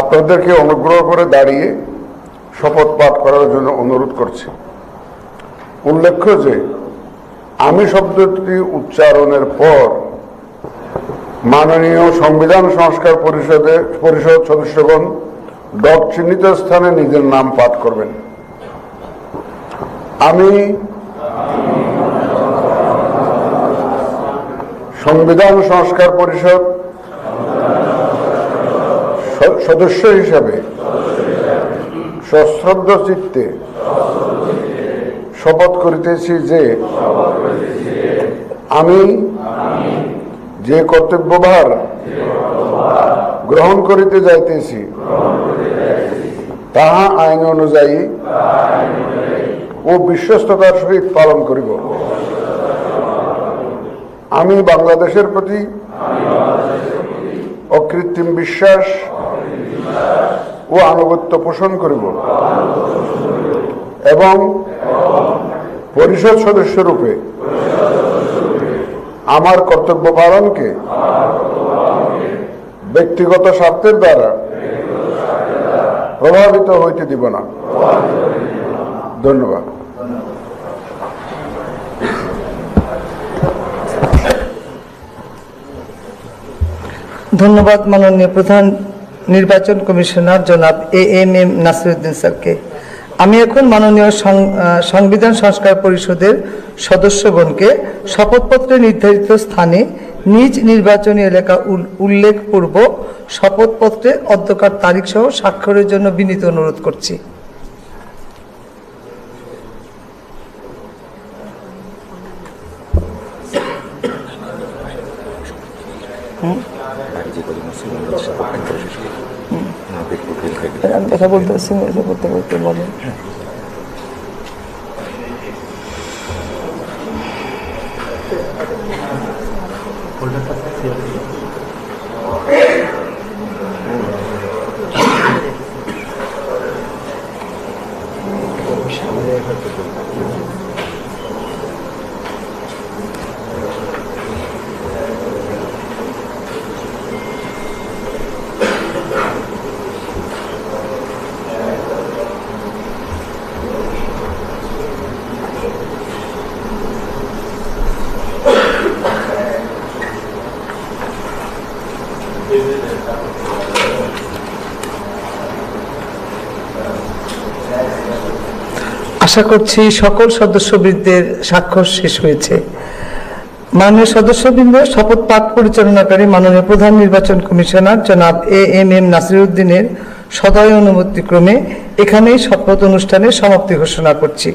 আপনাদেরকে অনুগ্রহ করে দাঁড়িয়ে শপথ পাঠ করার জন্য অনুরোধ করছি। উল্লেখ্য যে আমি শব্দটি উচ্চারণের পর মাননীয় সংবিধান সংস্কার পরিষদ সদস্যগণ ডট চিহ্নিত স্থানে নিজের নাম পাঠ করবেন। আমি সংবিধান সংস্কার পরিষদ সদস্য হিসাবে সশ্রদ্ধ চিত্তে শপথ করিতেছি যে আমি যে কর্তব্যভার গ্রহণ করিতে যাইতেছি তাহা আইন অনুযায়ী ও বিশ্বস্ততার সহিত পালন করিব। আমি বাংলাদেশের প্রতি অকৃত্রিম বিশ্বাস ও আনুগত্য পোষণ করিব এবং পরিষদ সদস্যরূপে আমার কর্তব্য পালনকে ব্যক্তিগত স্বার্থের দ্বারা প্রভাবিত হইতে দিব না। ধন্যবাদ। ধন্যবাদ মাননীয় প্রধান নির্বাচন কমিশনার জনাব AMM নাসিরউদ্দিন স্যারকে। আমি এখন মাননীয় সংবিধান সংস্কার পরিষদের সদস্যগণকে শপথপত্রে নির্ধারিত স্থানে নিজ নির্বাচনী এলাকা উল্লেখপূর্বক শপথপত্রে অধ্যকার তারিখ সহ স্বাক্ষরের জন্য বিনীত অনুরোধ করছি। কথা বলতে বলতে বলেন। আশা করছি সকল সদস্যবৃন্দের স্বাক্ষর শেষ হয়েছে। মাননীয় সদস্যবৃন্দ, শপথ পাঠ পরিচালনাকারী মাননীয় প্রধান নির্বাচন কমিশনার জনাব AMM নাসিরউদ্দিনের সদয় অনুমতিক্রমে এখানেই শপথ অনুষ্ঠানের সমাপ্তি ঘোষণা করছি।